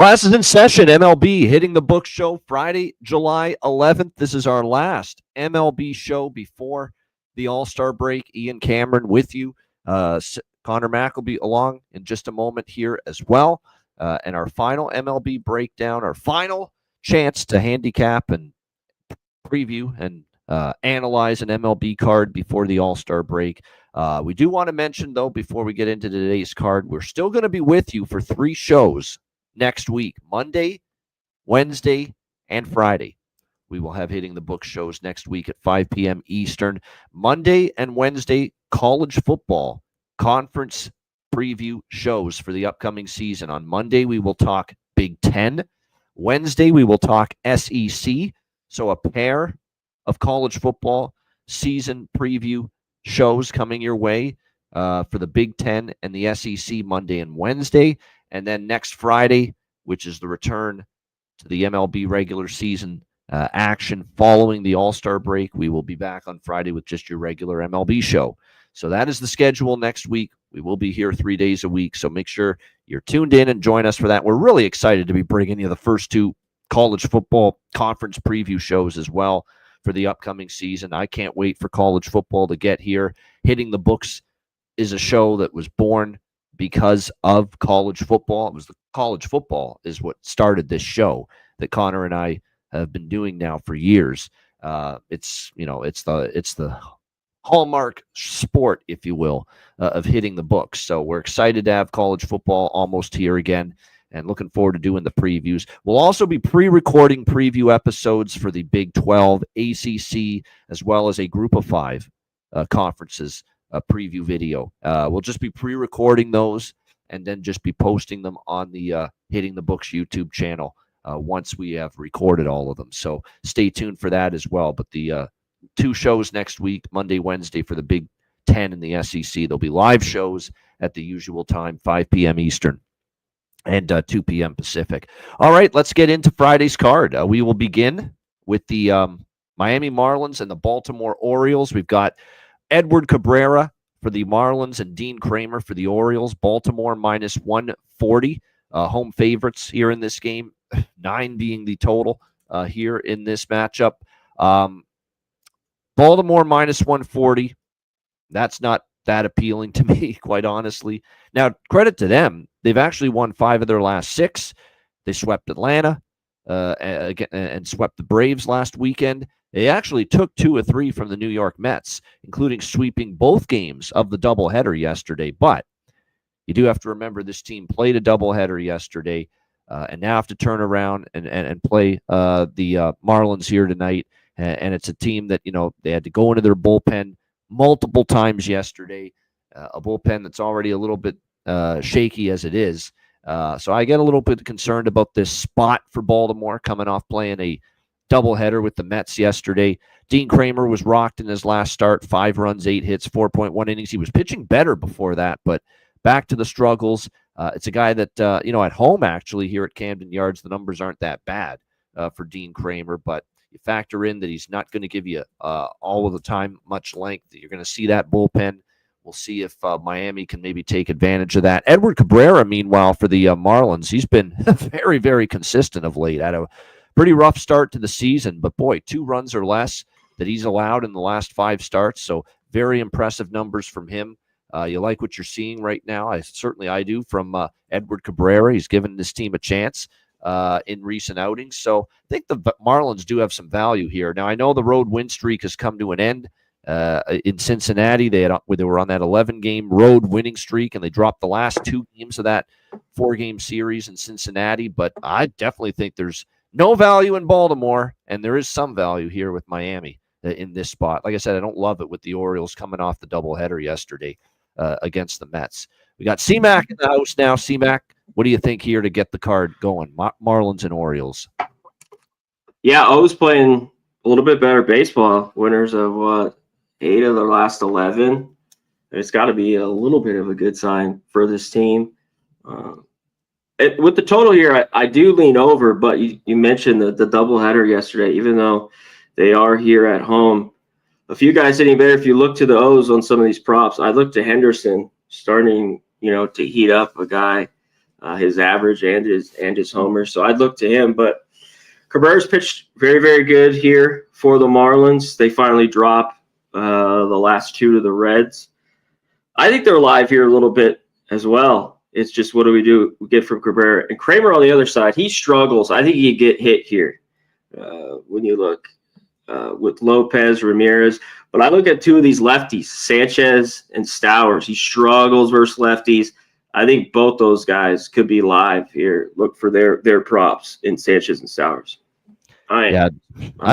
Class is in session. MLB hitting the book show Friday, July 11th. This is our last MLB show before the All-Star break. Ian Cameron with you. Connor Mack will be along in just a moment here as well. And our final MLB breakdown, our final chance to handicap and preview and analyze an MLB card before the All-Star break. We do want to mention, though, before we get into today's card, we're still going to be with you for 3 shows next week, Monday, Wednesday, and Friday. We will have hitting the book shows next week at 5 p.m. Eastern. Monday and Wednesday, college football conference preview shows for the upcoming season. On Monday, we will talk Big Ten. Wednesday, we will talk SEC. So a pair of college football season preview shows coming your way for the Big Ten and the SEC Monday and Wednesday. And then next Friday, which is the return to the MLB regular season action following the All-Star break, we will be back on Friday with just your regular MLB show. So that is the schedule next week. We will be here 3 days a week, so make sure you're tuned in and join us for that. We're really excited to be bringing you the first 2 college football conference preview shows as well for the upcoming season. I can't wait for college football to get here. Hitting the Books is a show that was born because of college football. It was the college football is what started this show that Connor and I have been doing now for years. It's the hallmark sport, if you will, of hitting the books. So we're excited to have college football almost here again and looking forward to doing the previews. We'll also be pre-recording preview episodes for the Big 12, ACC, as well as a Group of 5 conferences preview video. We'll just be pre-recording those and then just be posting them on the Hitting the Books YouTube channel once we have recorded all of them. So stay tuned for that as well. But the 2 shows next week, Monday, Wednesday for the Big Ten and the SEC. There'll be live shows at the usual time, 5 p.m. Eastern and 2 p.m. Pacific. All right, let's get into Friday's card. We will begin with the Miami Marlins and the Baltimore Orioles. We've got Edward Cabrera for the Marlins and Dean Kramer for the Orioles. Baltimore minus 140. Home favorites here in this game, 9 being the total here in this matchup. Baltimore minus 140. That's not that appealing to me, quite honestly. Now, credit to them. They've actually won 5 of their last 6. They swept Atlanta and swept the Braves last weekend. They actually took 2 or 3 from the New York Mets, including sweeping both games of the doubleheader yesterday. But you do have to remember this team played a doubleheader yesterday and now have to turn around and play the Marlins here tonight. And it's a team that, they had to go into their bullpen multiple times yesterday, a bullpen that's already a little bit shaky as it is. So I get a little bit concerned about this spot for Baltimore coming off playing a doubleheader with the Mets yesterday. Dean Kramer was rocked in his last start, 5 runs, 8 hits, 4.1 innings. He was pitching better before that, but back to the struggles. It's a guy that, at home, actually, here at Camden Yards, the numbers aren't that bad for Dean Kramer, but you factor in that he's not going to give you all of the time much length. You're going to see that bullpen. We'll see if Miami can maybe take advantage of that. Edward Cabrera, meanwhile, for the Marlins, he's been very, very consistent of late. Had a pretty rough start to the season, but boy, 2 runs or less that he's allowed in the last 5 starts. So very impressive numbers from him. You like what you're seeing right now? I do from Edward Cabrera. He's given this team a chance in recent outings. So I think the Marlins do have some value here. Now, I know the road win streak has come to an end in Cincinnati. They were on that 11-game road winning streak, and they dropped the last 2 games of that 4-game series in Cincinnati. But I definitely think there's no value in Baltimore, and there is some value here with Miami in this spot. Like I said, I don't love it with the Orioles coming off the doubleheader yesterday against the Mets. We got C-Mac in the house now. C-Mac, what do you think here to get the card going? Marlins and Orioles. Yeah, O's playing a little bit better baseball. Winners of 8 of their last 11. It's got to be a little bit of a good sign for this team. With the total here, I do lean over, but you mentioned the doubleheader yesterday, even though they are here at home. A few guys hitting better. If you look to the O's on some of these props, I look to Henderson starting, to heat up a guy his average and his homers. So I'd look to him. But Cabrera's pitched very, very good here for the Marlins. They finally drop the last 2 to the Reds. I think they're live here a little bit as well. It's just what do we get from Cabrera? And Kramer on the other side, he struggles. I think he get hit here when you look with Lopez, Ramirez. But I look at 2 of these lefties, Sanchez and Stowers. He struggles versus lefties. I think both those guys could be live here. Look for their props in Sanchez and Stowers. I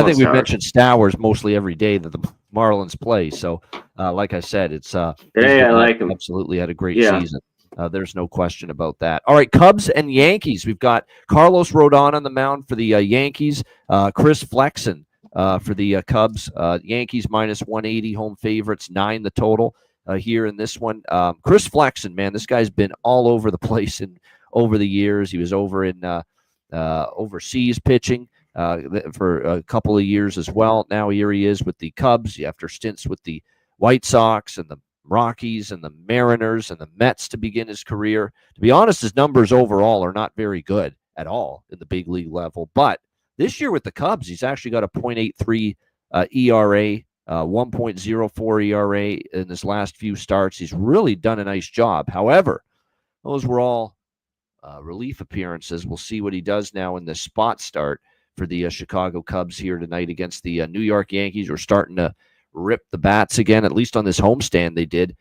think we've mentioned Stowers mostly every day that the Marlins play. So, like I said, it's I like him. Absolutely had a great season. There's no question about that. All right, Cubs and Yankees. We've got Carlos Rodon on the mound for the Yankees. Chris Flexen for the Cubs. Yankees minus 180, home favorites, 9 the total here in this one. Chris Flexen, man, this guy's been all over the place over the years. He was over in overseas pitching for a couple of years as well. Now here he is with the Cubs after stints with the White Sox and the Rockies and the Mariners and the Mets to begin his career. To be honest, his numbers overall are not very good at all in the big league level. But this year with the Cubs, he's actually got a .83 ERA, 1.04 ERA in his last few starts. He's really done a nice job. However, those were all relief appearances. We'll see what he does now in the spot start for the Chicago Cubs here tonight against the New York Yankees. We're starting to rip the bats again, at least on this homestand they did.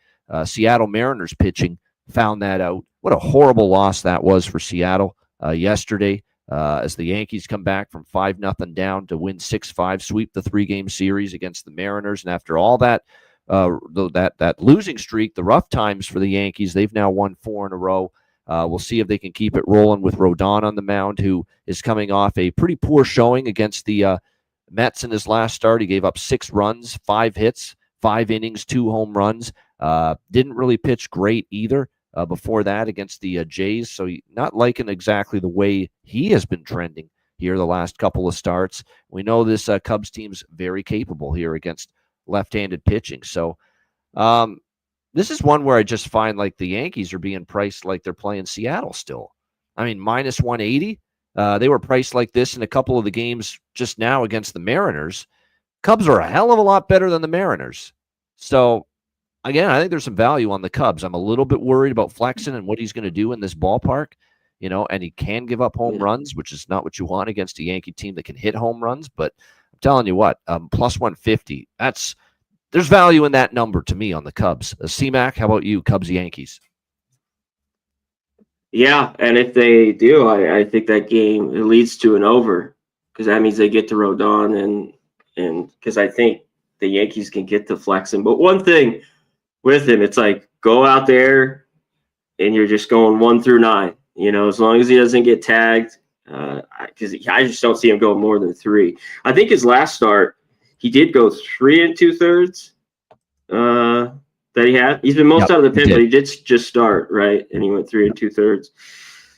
Seattle Mariners pitching found that out. What a horrible loss that was for Seattle yesterday as the Yankees come back from 5-0 down to win 6-5, sweep the 3-game series against the Mariners. And after all that losing streak, the rough times for the Yankees, they've now won 4 in a row. We'll see if they can keep it rolling with Rodon on the mound, who is coming off a pretty poor showing against the Mets in his last start. He gave up 6 runs, 5 hits, 5 innings, 2 home runs. Didn't really pitch great either before that against the Jays. So not liking exactly the way he has been trending here the last couple of starts. We know this Cubs team's very capable here against left-handed pitching. So this is one where I just find like the Yankees are being priced like they're playing Seattle still. I mean, minus 180. They were priced like this in a couple of the games just now against the Mariners. Cubs are a hell of a lot better than the Mariners. So, again, I think there's some value on the Cubs. I'm a little bit worried about Flexen and what he's going to do in this ballpark, and he can give up home runs, which is not what you want against a Yankee team that can hit home runs. But I'm telling you what, plus 150, there's value in that number to me on the Cubs. C-Mac, how about you, Cubs Yankees? Yeah, and if they do, I think that game it leads to an over because that means they get to Rodon and because I think the Yankees can get to Flexen. But one thing with him, it's like go out there and you're just going 1 through 9. As long as he doesn't get tagged, because I just don't see him going more than 3. I think his last start he did go 3 2/3. That he had. He's been most out of the pen, but he did just start, right? And he went 3 2/3.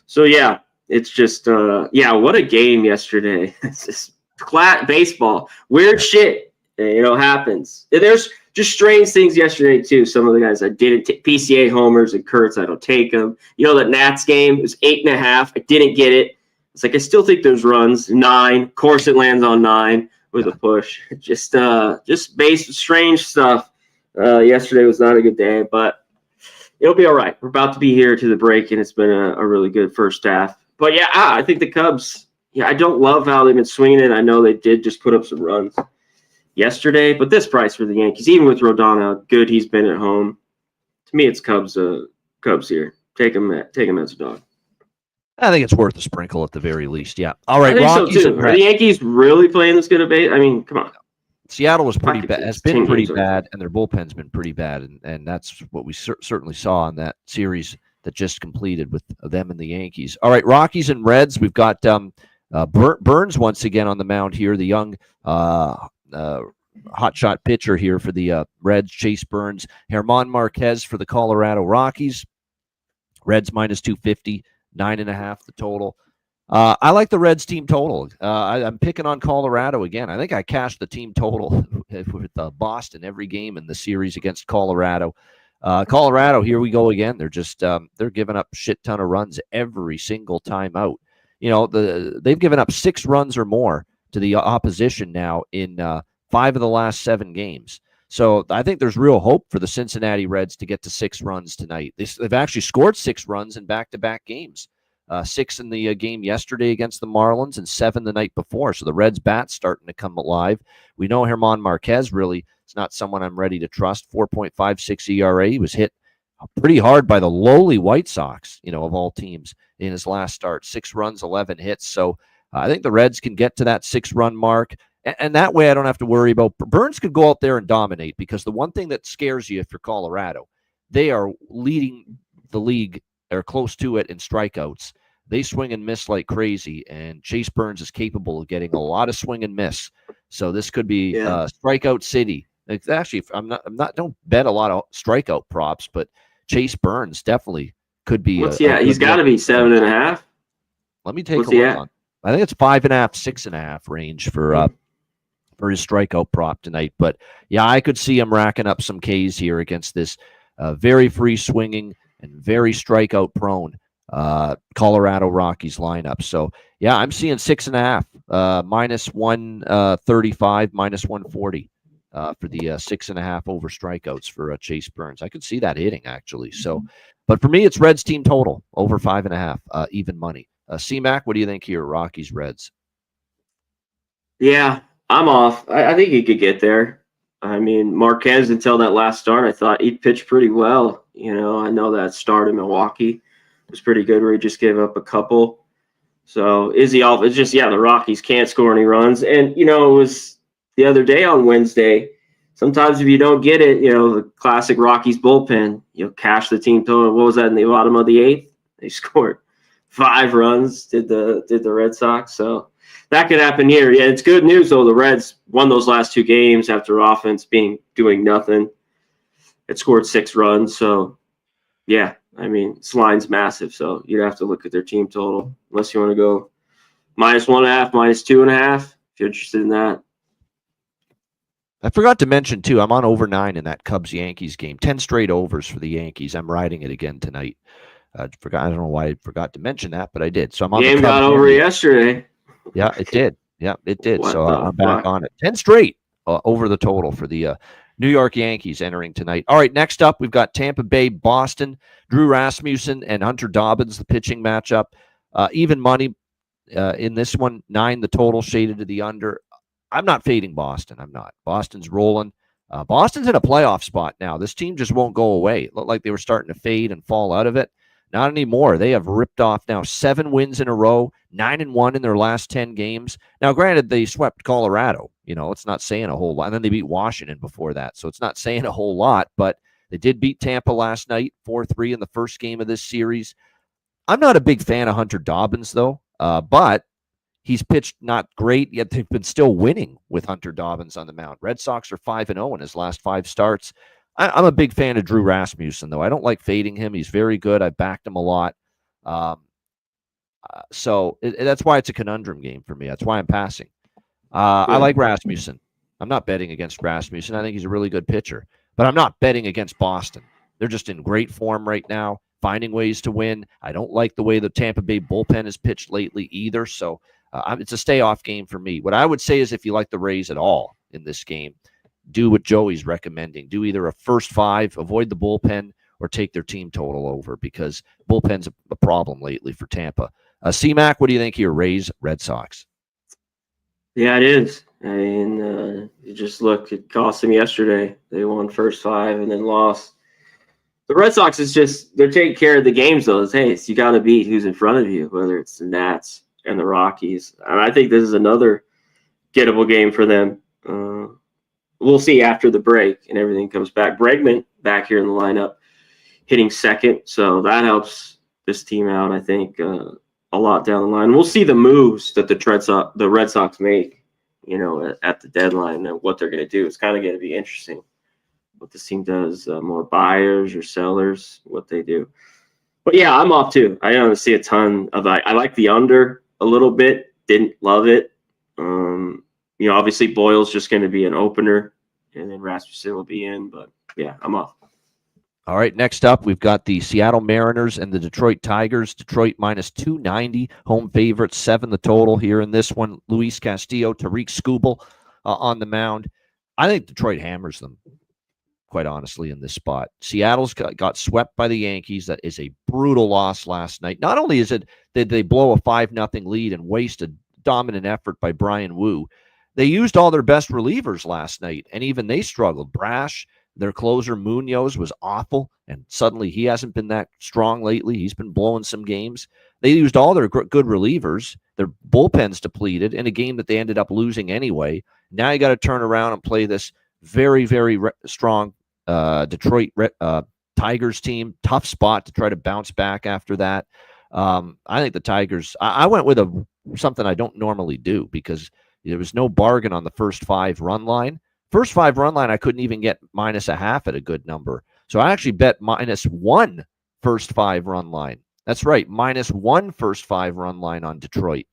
So, yeah, it's just, what a game yesterday. It's just flat baseball. Weird shit, happens. And there's just strange things yesterday, too. Some of the guys I didn't take PCA homers and Kurtz, I don't take them. That Nats game was 8.5. I didn't get it. It's like I still think there's runs. 9. Of course, it lands on 9 with a push. Just strange stuff. Yesterday was not a good day, but it'll be all right. We're about to be here to the break, and it's been a really good first half. But, yeah, I think the Cubs, I don't love how they've been swinging it. I know they did just put up some runs yesterday, but this price for the Yankees, even with Rodon how good he's been at home, to me it's Cubs here. Take him as a dog. I think it's worth a sprinkle at the very least, yeah. All right, I think Rockies so, too. Are the Yankees really playing this good a base? I mean, come on. Seattle was pretty bad. Has been pretty bad, and their bullpen's been pretty bad, and that's what we certainly saw in that series that just completed with them and the Yankees. All right, Rockies and Reds. We've got Burns once again on the mound here, the young hotshot pitcher here for the Reds, Chase Burns. German Marquez for the Colorado Rockies. Reds minus 250, 9.5 the total. I like the Reds team total. I'm picking on Colorado again. I think I cashed the team total with Boston every game in the series against Colorado. Colorado, here we go again. They're just they're giving up a shit ton of runs every single time out. They've given up 6 runs or more to the opposition now in 5 of the last 7 games. So I think there's real hope for the Cincinnati Reds to get to 6 runs tonight. They've actually scored 6 runs in back-to-back games. 6 in the game yesterday against the Marlins and 7 the night before. So the Reds' bat's starting to come alive. We know German Marquez really is not someone I'm ready to trust. 4.56 ERA. He was hit pretty hard by the lowly White Sox, of all teams in his last start. 6 runs, 11 hits. So I think the Reds can get to that 6-run mark. And that way I don't have to worry about Burns could go out there and dominate, because the one thing that scares you if you're Colorado, they are leading the league or close to it in strikeouts. They swing and miss like crazy, and Chase Burns is capable of getting a lot of swing and miss. So this could be strikeout city. It's actually, don't bet a lot of strikeout props, but Chase Burns definitely could be. He's got to be 7.5. Let me take a look on. I think it's 5.5, 6.5 range for his strikeout prop tonight. But yeah, I could see him racking up some Ks here against this very free swinging and very strikeout prone Colorado Rockies lineup. So yeah, I'm seeing 6.5, minus 135, minus 140 for the 6.5 over strikeouts for Chase Burns. I could see that hitting actually. So, but for me, it's Reds team total over 5.5, even money. C-Mac, what do you think here? Rockies Reds. Yeah, I'm off. I think he could get there. I mean, Marquez, until that last start, I thought he pitched pretty well. I know that start in Milwaukee was pretty good where he just gave up a couple. So is he off? It's just, the Rockies can't score any runs. And, it was the other day on Wednesday. Sometimes if you don't get it, the classic Rockies bullpen, cash the team total. What was that in the bottom of the 8th? They scored 5 runs, did the Red Sox. So that could happen here. Yeah, it's good news, though. The Reds won those last 2 games after offense doing nothing. It scored 6 runs. So, yeah, I mean, this line's massive. So you'd have to look at their team total, unless you want to go minus 1.5, minus 2.5, if you're interested in that. I forgot to mention, too, I'm on over 9 in that Cubs-Yankees game. 10 straight overs for the Yankees. I'm riding it again tonight. I don't know why I forgot to mention that, but I did. So I'm on the game got over yesterday. Yeah, it did. Yeah, it did. So I'm back on it. 10 straight over the total for the New York Yankees entering tonight. All right, next up, we've got Tampa Bay, Boston, Drew Rasmussen and Hunter Dobbins, the pitching matchup. Even money in this one, 9 the total, shaded to the under. I'm not fading Boston. I'm not. Boston's rolling. Boston's in a playoff spot now. This team just won't go away. It looked like they were starting to fade and fall out of it. Not anymore. They have ripped off now 7 wins in a row, 9-1 in their last 10 games. Now, granted, they swept Colorado. It's not saying a whole lot. And then they beat Washington before that. So it's not saying a whole lot, but they did beat Tampa last night, 4-3 in the first game of this series. I'm not a big fan of Hunter Dobbins, though, but he's pitched not great, yet they've been still winning with Hunter Dobbins on the mound. Red Sox are 5-0 in his last 5 starts. I'm a big fan of Drew Rasmussen, though. I don't like fading him. He's very good. I've backed him a lot. So that's why it's a conundrum game for me. That's why I'm passing. I like Rasmussen. I'm not betting against Rasmussen. I think he's a really good pitcher. But I'm not betting against Boston. They're just in great form right now, finding ways to win. I don't like the way the Tampa Bay bullpen has pitched lately either. So it's a stay-off game for me. What I would say is if you like the Rays at all in this game, do what Joey's recommending. Do either a first 5, avoid the bullpen, or take their team total over, because bullpen's a problem lately for Tampa. C-Mac, what do you think here? Rays, Red Sox. Yeah, it is. I mean, you just look, it cost them yesterday. They won first 5 and then lost. The Red Sox is just, they're taking care of the games, though. It's you got to beat who's in front of you, whether it's the Nats and the Rockies. And I think this is another gettable game for them. We'll see after the break and everything comes back. Bregman back here in the lineup, hitting second. So that helps this team out, I think, a lot down the line. We'll see the moves that the Red Sox make, at the deadline and what they're going to do. It's kind of going to be interesting what this team does, more buyers or sellers, what they do. But, yeah, I'm off too. I don't see a ton of – I like the under a little bit. Didn't love it. Obviously Boyle's just going to be an opener, and then Rasmussen will be in. But, yeah, I'm off. All right, next up, we've got the Seattle Mariners and the Detroit Tigers. Detroit minus 290, home favorites, 7 the total here in this one. Luis Castillo, Tariq Skubal on the mound. I think Detroit hammers them, quite honestly, in this spot. Seattle's got swept by the Yankees. That is a brutal loss last night. Not only did they blow a 5-0 lead and waste a dominant effort by Brian Wu, they used all their best relievers last night, and even they struggled. Brash, their closer Munoz, was awful, and suddenly he hasn't been that strong lately. He's been blowing some games. They used all their good relievers. Their bullpen's depleted in a game that they ended up losing anyway. Now you got to turn around and play this very, very strong Detroit Tigers team. Tough spot to try to bounce back after that. I think the Tigers, I went with something I don't normally do because there was no bargain on the first 5 run line. First 5 run line, I couldn't even get -0.5 at a good number. So I actually bet -1 first 5 run line. That's right, -1 first 5 run line on Detroit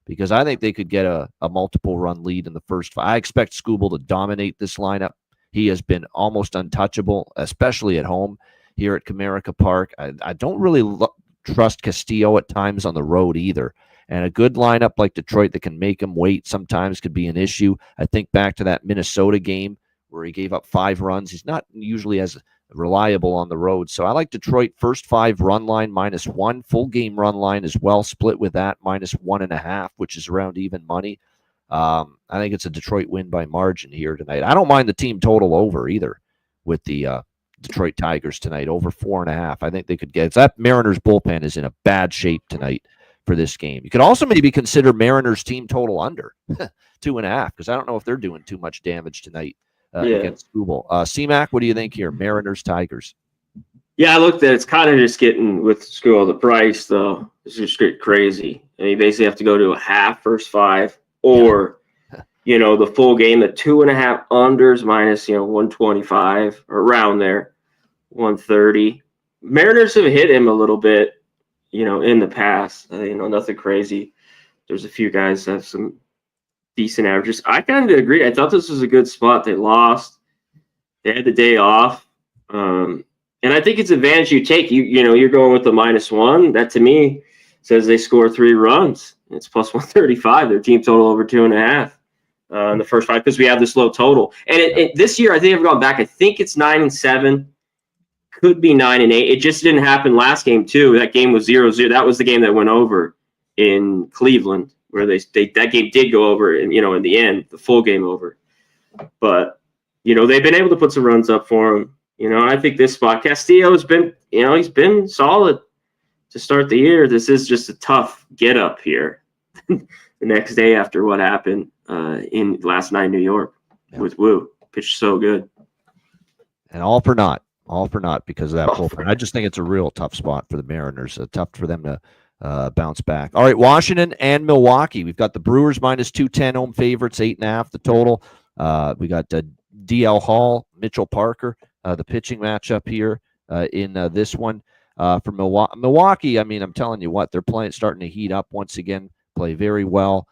because I think they could get a multiple run lead in the first 5. I expect Skubal to dominate this lineup. He has been almost untouchable, especially at home here at Comerica Park. I don't really trust Castillo at times on the road either. And a good lineup like Detroit that can make him wait sometimes could be an issue. I think back to that Minnesota game where he gave up 5 runs. He's not usually as reliable on the road. So I like Detroit first 5 run line -1, full game run line as well, split with that -1.5, which is around even money. I think it's a Detroit win by margin here tonight. I don't mind the team total over either with the Detroit Tigers tonight, over 4.5. I think they could get that. Mariners bullpen is in a bad shape tonight for this game. You could also maybe consider Mariners team total under 2.5 because I don't know if they're doing too much damage tonight against Skubal. C-Mac, what do you think here? Mariners, Tigers. Yeah, I looked at it. It's kind of just getting with Skubal. The price, though, is just crazy. I mean, you basically have to go to a half first 5 or, the full game, the 2.5 unders minus, 125 or around there, 130. Mariners have hit him a little bit, in the past, nothing crazy. There's a few guys that have some decent averages. I kind of agree. I thought this was a good spot. They lost. They had the day off. And I think it's advantage you take. You're going with the -1. That, to me, says they score 3 runs. It's plus 135. Their team total over 2.5 in the first 5 because we have this low total. And this year, I think I've gone back. I think it's 9-7. Could be 9-8. It just didn't happen last game too. That game was 0-0. That was the game that went over in Cleveland, where that game did go over, and in the end, the full game over. But they've been able to put some runs up for him. I think this spot, Castillo has been, he's been solid to start the year. This is just a tough get up here the next day after what happened in last night in New York with Wu. Pitched so good, and all for naught because of that bullpen. I just think it's a real tough spot for the Mariners. Tough for them to bounce back. All right, Washington and Milwaukee. We've got the Brewers -210 home favorites, 8.5 the total. We got DL Hall, Mitchell Parker, the pitching matchup here in this one for Milwaukee. I mean, I'm telling you what, they're starting to heat up once again, play very well,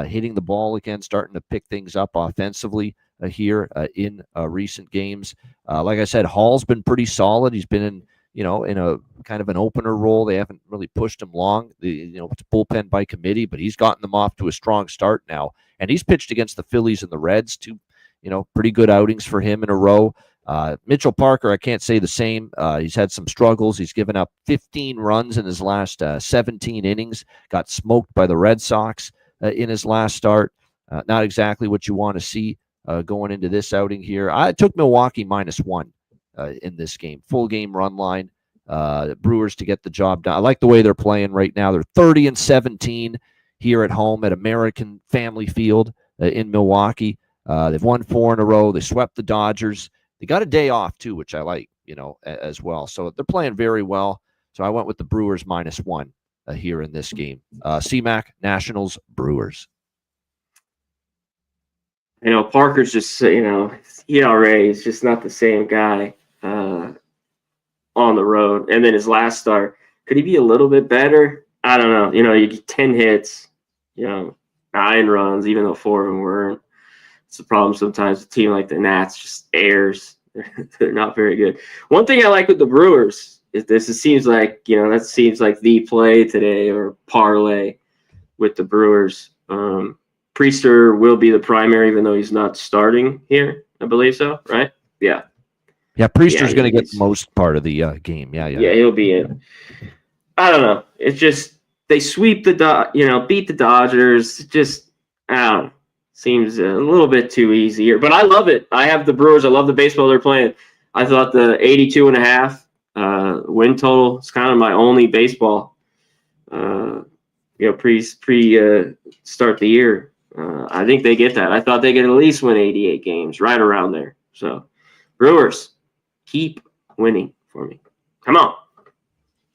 hitting the ball again, starting to pick things up offensively here in recent games. Like I said, Hall's been pretty solid. He's been in a kind of an opener role. They haven't really pushed him long. It's bullpen by committee, but he's gotten them off to a strong start now. And he's pitched against the Phillies and the Reds, 2, pretty good outings for him in a row. Mitchell Parker, I can't say the same. He's had some struggles. He's given up 15 runs in his last 17 innings, got smoked by the Red Sox in his last start. Not exactly what you want to see going into this outing here. I took Milwaukee -1 in this game. Full game run line. Brewers to get the job done. I like the way they're playing right now. They're 30-17 here at home at American Family Field in Milwaukee. They've won 4 in a row. They swept the Dodgers. They got a day off too, which I like, as well. So they're playing very well. So I went with the Brewers -1 here in this game. CMAC, Nationals, Brewers. Parker's just, ERA is just not the same guy on the road. And then his last start, could he be a little bit better? I don't know. You get 10 hits, 9 runs, even though 4 of them weren't. It's the problem sometimes. A team like the Nats just airs They're not very good. One thing I like with the Brewers is this. It seems like, that seems like the play today or parlay with the Brewers. Priester will be the primary, even though he's not starting here. I believe so, right? Yeah. Yeah, Priester's going to get the most part of the game. Yeah. Yeah, he'll be in. I don't know. It's just they sweep beat the Dodgers. It just, I don't know. Seems a little bit too easy here. But I love it. I have the Brewers. I love the baseball they're playing. I thought the 82.5 win total is kind of my only baseball, pre start the year. I think they get that. I thought they could at least win 88 games, right around there. So, Brewers, keep winning for me. Come on.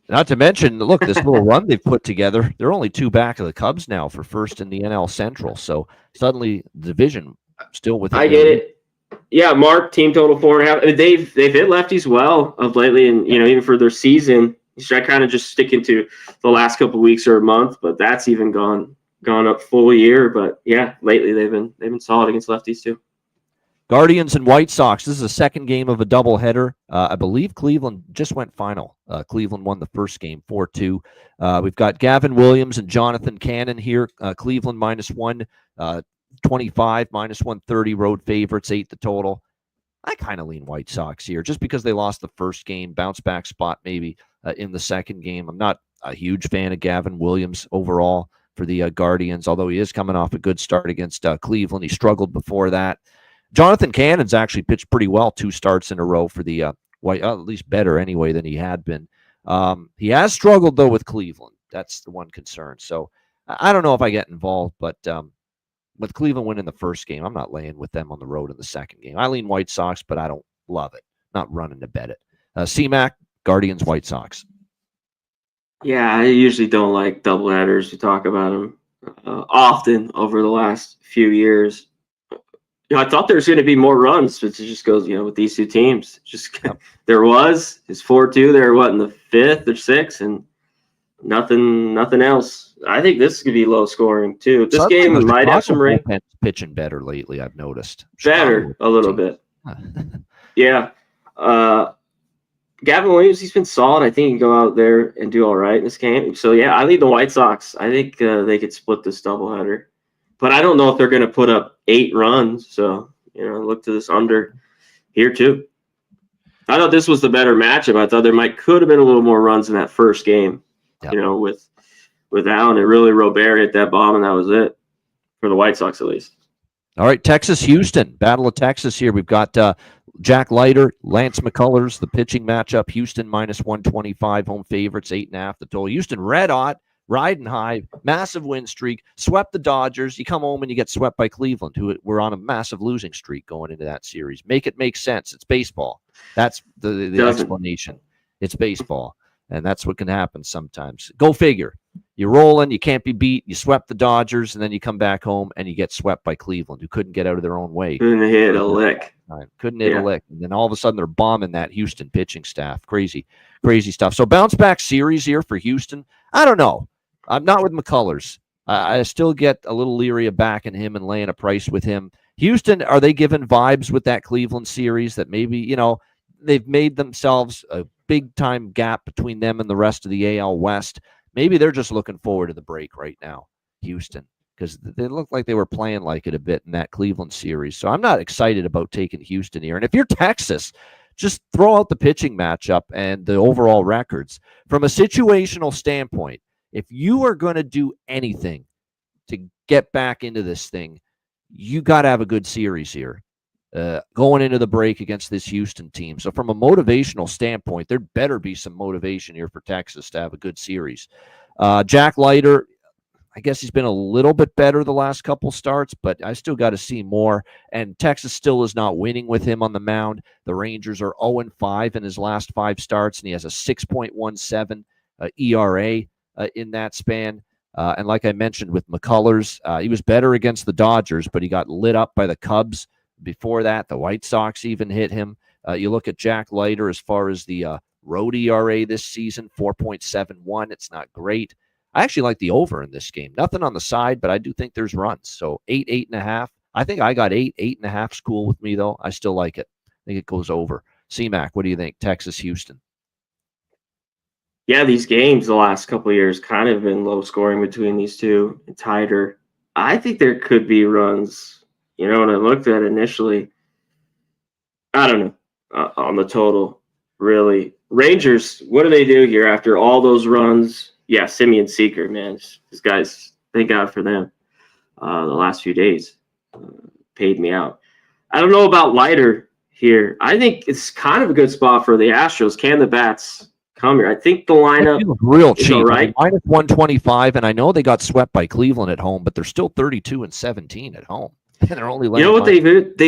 Not to mention, look, this little run they've put together. They're only 2 back of the Cubs now for first in the NL Central. So suddenly the division still within. I get it. Yeah, Mark, team total 4.5. I mean, they've hit lefties well of lately, and even for their season, I kind of just sticking to the last couple of weeks or a month, but that's even gone up full year. But yeah, lately they've been solid against lefties too. Guardians and White Sox. This is a second game of a doubleheader. I believe Cleveland just went final. Cleveland won the first game 4-2. We've got Gavin Williams and Jonathan Cannon here. Cleveland -125, -130 road favorites, 8 the total. I kind of lean White Sox here just because they lost the first game, bounce back spot maybe in the second game. I'm not a huge fan of Gavin Williams overall for the Guardians, although he is coming off a good start against Cleveland. He struggled before that. Jonathan Cannon's actually pitched pretty well 2 starts in a row for the White, at least better anyway than he had been. He has struggled, though, with Cleveland. That's the one concern. So I don't know if I get involved, but with Cleveland winning the first game, I'm not laying with them on the road in the second game. I lean White Sox, but I don't love it. Not running to bet it. C-Mac, Guardians, White Sox. Yeah, I usually don't like doubleheaders. We talk about them often over the last few years. I thought there was going to be more runs, but it just goes, with these 2 teams. There was. It's 4-2 there, in the 5th or 6th, and nothing else. I think this could be low scoring too. This game might have some rain. Pitching better lately, I've noticed. Better a little bit. Yeah. Gavin Williams, he's been solid. I think he can go out there and do all right in this game. So yeah, I lead the White Sox. I think they could split this doubleheader. But I don't know if they're going to put up 8 runs. So, look to this under here too. I thought this was the better matchup. I thought there could have been a little more runs in that first game, with Allen. And really Robert hit that bomb, and that was it for the White Sox at least. All right, Texas-Houston. Battle of Texas here. We've got Jack Leiter, Lance McCullers, the pitching matchup. Houston -125, home favorites, 8.5 the total. Houston red hot. Riding high, massive win streak, swept the Dodgers. You come home and you get swept by Cleveland, who were on a massive losing streak going into that series. Make it make sense. It's baseball. That's the explanation. It's baseball, and that's what can happen sometimes. Go figure. You're rolling, you can't be beat. You swept the Dodgers, and then you come back home and you get swept by Cleveland, who couldn't get out of their own way. Couldn't hit a lick. Couldn't hit a lick. And then all of a sudden they're bombing that Houston pitching staff. Crazy stuff. So bounce back series here for Houston. I don't know. I'm not with McCullers. I still get a little leery of backing him and laying a price with him. Houston, are they given vibes with that Cleveland series that maybe, they've made themselves a big-time gap between them and the rest of the AL West? Maybe they're just looking forward to the break right now, Houston, because they looked like they were playing like it a bit in that Cleveland series. So I'm not excited about taking Houston here. And if you're Texas, just throw out the pitching matchup and the overall records. From a situational standpoint, if you are going to do anything to get back into this thing, you got to have a good series here going into the break against this Houston team. So from a motivational standpoint, there better be some motivation here for Texas to have a good series. Jack Leiter, I guess he's been a little bit better the last couple starts, but I still got to see more. And Texas still is not winning with him on the mound. The Rangers are 0-5 in his last 5 starts, and he has a 6.17 ERA. In that span. And like I mentioned with McCullers, he was better against the Dodgers, but he got lit up by the Cubs. Before that, the White Sox even hit him. You look at Jack Leiter as far as the road ERA this season, 4.71. It's not great. I actually like the over in this game. Nothing on the side, but I do think there's runs. So 8.5. I think I got 8.5 cool with me, though. I still like it. think it goes over. C-Mac, what do you think? Texas, Houston. Yeah, these games the last couple of years kind of been low scoring between these two and tighter. I think there could be runs. You know, when I looked at it initially, I don't know on the total. Really, Rangers. What do they do here after all those runs? Yeah, Simeon Seeker, man, these guys. Thank God for them. The last few days paid me out. I don't know about Leiter here. I think it's kind of a good spot for the Astros. Can the bats come here? I think the lineup real cheap, all right. I mean, -125, and I know they got swept by Cleveland at home, but they're still 32-17 at home, and they're only. You know what they've ripped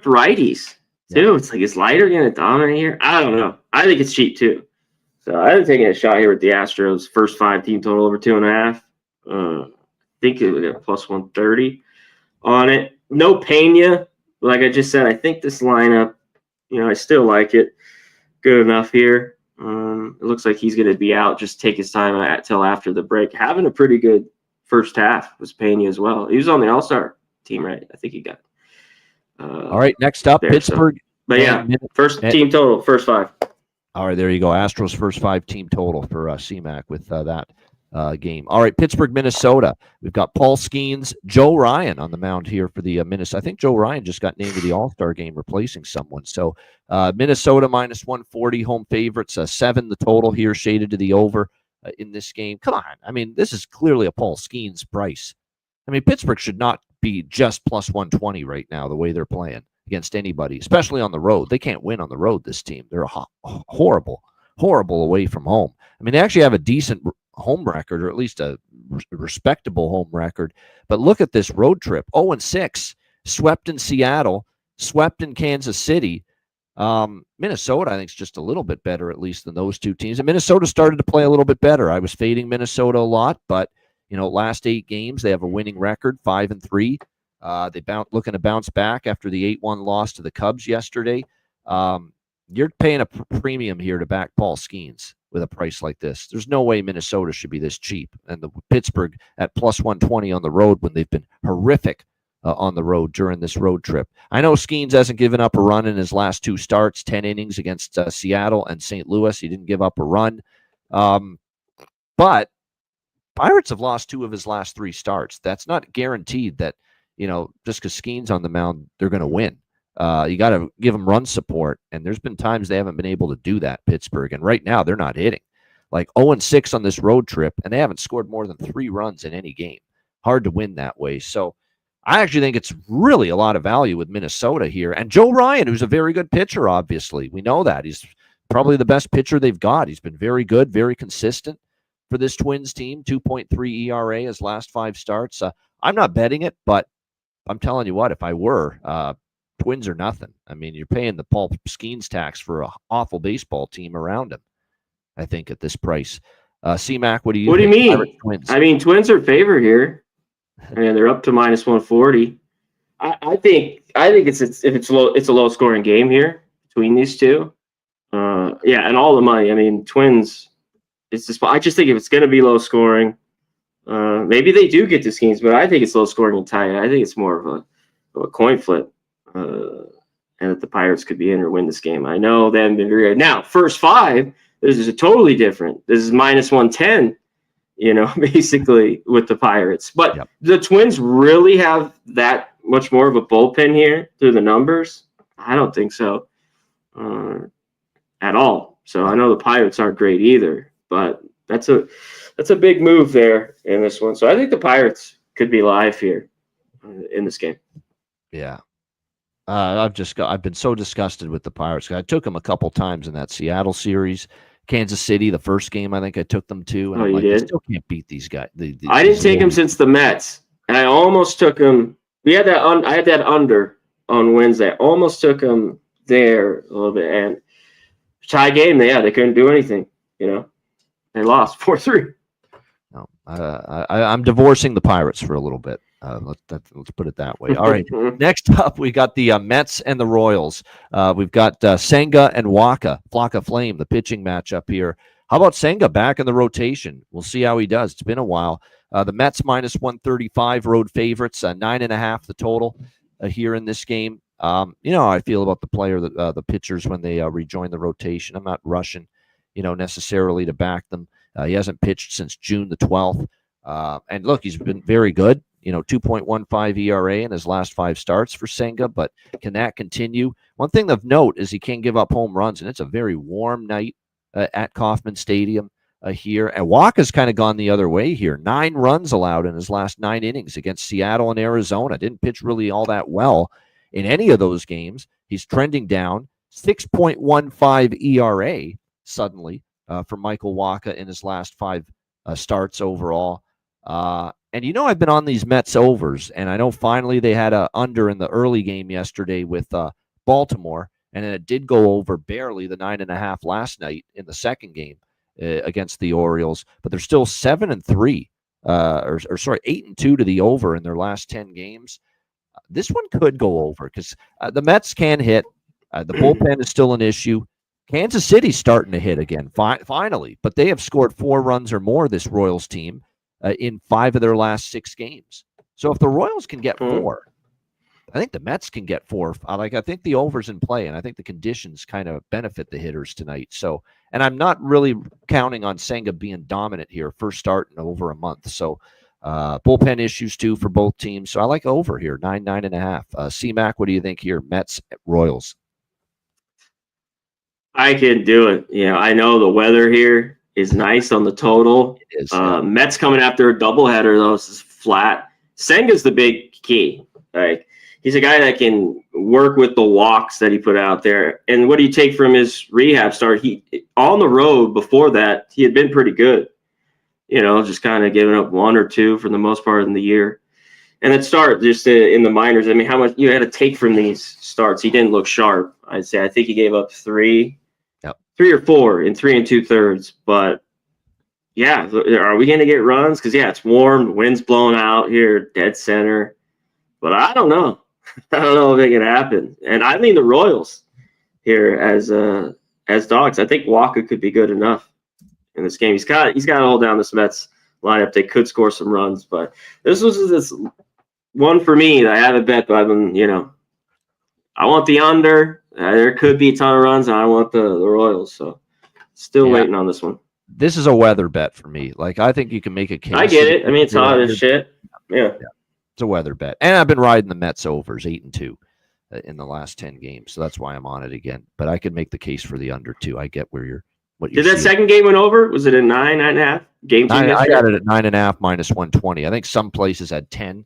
righties too. Yeah. It's like, is Leiter going to dominate here? I don't know. I think it's cheap too. So I'm taking a shot here with the Astros. First 5 team total over 2.5. I think it would get +130 on it. No Pena. Like I just said, I think this lineup, I still like it. Good enough here. It looks like he's going to be out. Just take his time until after the break. Having a pretty good first half was Pena as well. He was on the All-Star team, right? I think he got. All right, next up, there, Pittsburgh. So. But yeah, first team total, first 5. All right, there you go. Astros first 5 team total for C-Mac with that game. All right, Pittsburgh, Minnesota. We've got Paul Skeens, Joe Ryan on the mound here for the Minnesota. I think Joe Ryan just got named to the All-Star game, replacing someone. So Minnesota -140, home favorites, 7 the total here, shaded to the over in this game. Come on. I mean, this is clearly a Paul Skeens price. I mean, Pittsburgh should not be just +120 right now, the way they're playing against anybody, especially on the road. They can't win on the road, this team. They're horrible away from home. I mean, they actually have a decent home record, or at least a respectable home record. But look at this road trip. 0-6, swept in Seattle, swept in Kansas City. Minnesota, I think, is just a little bit better, at least, than those two teams. And Minnesota started to play a little bit better. I was fading Minnesota a lot, but, last 8 games, they have a winning record, 5-3. Looking to bounce back after the 8-1 loss to the Cubs yesterday. You're paying a premium here to back Paul Skeens with a price like this. There's no way Minnesota should be this cheap. And the Pittsburgh at +120 on the road when they've been horrific on the road during this road trip. I know Skeens hasn't given up a run in his last 2 starts, 10 innings against Seattle and St. Louis. He didn't give up a run. But Pirates have lost 2 of his last 3 starts. That's not guaranteed that, just because Skeens on the mound, they're going to win. You got to give them run support, and there's been times they haven't been able to do that, Pittsburgh, and right now they're not hitting. Like 0-6 on this road trip, and they haven't scored more than 3 runs in any game. Hard to win that way. So I actually think it's really a lot of value with Minnesota here. And Joe Ryan, who's a very good pitcher, obviously. We know that. He's probably the best pitcher they've got. He's been very good, very consistent for this Twins team. 2.3 ERA his last 5 starts. I'm not betting it, but I'm telling you what, if I were, Twins are nothing. I mean, you're paying the Paul Skeens tax for an awful baseball team around him, I think, at this price. C-Mac, what do you mean? Twins? I mean, Twins are favored here, and they're up to -140. I think it's a low scoring game here between these two. And all the money. I mean, Twins. It's just. I just think if it's going to be low scoring, maybe they do get to Skeens, but I think it's low scoring and tight. I think it's more of a coin flip. And that the Pirates could be in or win this game. I know they haven't been very good. Now, first 5, this is a totally different. This is -110, basically with the Pirates. But The Twins really have that much more of a bullpen here through the numbers? I don't think so at all. So I know the Pirates aren't great either, but that's a big move there in this one. So I think the Pirates could be live here in this game. Yeah. I've been so disgusted with the Pirates. I took them a couple times in that Seattle series, Kansas City, the first game I think I took them to. And you did? I still can't beat these guys. I didn't take them since the Mets, and I almost took them. I had that under on Wednesday. I almost took them there a little bit, and tie game. They couldn't do anything. They lost 4-3. No, I'm divorcing the Pirates for a little bit. Let's put it that way. All right. Next up, we got the Mets and the Royals. We've got Senga and Flocka Flame, the pitching matchup here. How about Senga back in the rotation? We'll see how he does. It's been a while. The Mets -135 road favorites, 9.5 the total here in this game. You know how I feel about the pitchers when they rejoin the rotation. I'm not rushing, necessarily to back them. He hasn't pitched since June the 12th. And look, he's been very good. 2.15 ERA in his last 5 starts for Senga, but can that continue? One thing of note is he can't give up home runs, and it's a very warm night at Kauffman Stadium here. And Waka's kind of gone the other way here. 9 runs allowed in his last 9 innings against Seattle and Arizona. Didn't pitch really all that well in any of those games. He's trending down. 6.15 ERA suddenly for Michael Waka in his last 5 starts overall. And I've been on these Mets overs, and I know finally they had a under in the early game yesterday with Baltimore, and then it did go over barely the 9.5 last night in the second game against the Orioles. But they're still 7-3, or 8-2 to the over in their last 10 games. This one could go over because the Mets can hit. The bullpen is still an issue. Kansas City's starting to hit again, finally, but they have scored 4 runs or more, this Royals team, in 5 of their last 6 games. So if the Royals can get 4, I think the Mets can get 4. I think the over's in play, and I think the conditions kind of benefit the hitters tonight. So, and I'm not really counting on Senga being dominant here, first start in over a month. So bullpen issues too for both teams. So I like over here, 9.5. C-Mac, what do you think here? Mets, Royals. I can do it. I know the weather here is nice on the total. It is, yeah. Mets coming after a doubleheader, though. This is flat. Senga's the big key. Like, he's a guy that can work with the walks that he put out there. And what do you take from his rehab start? He on the road before that, he had been pretty good. Just kind of giving up 1 or 2 for the most part in the year. And it started just in the minors. I mean, how much you had to take from these starts? He didn't look sharp, I'd say. I think he gave up 3. 3 or 4 in 3 2/3. But yeah, are we going to get runs? Because it's warm, the wind's blowing out here, dead center. But I don't know. I don't know if it can happen. And I mean the Royals here as dogs. I think Waka could be good enough in this game. He's got to hold down this Mets lineup. They could score some runs, but this one for me that I haven't bet, but I've been, I want the under. There could be a ton of runs, and I want the Royals. So still waiting on this one. This is a weather bet for me. Like, I think you can make a case. I get it. I mean, it's hot as shit. Yeah. It's a weather bet. And I've been riding the Mets overs 8-2 in the last 10 games. So that's why I'm on it again. But I could make the case for the under too. I get what you're Did that second game went over? Was it a 9.5 game? I got it at 9.5 minus 120. I think some places had 10.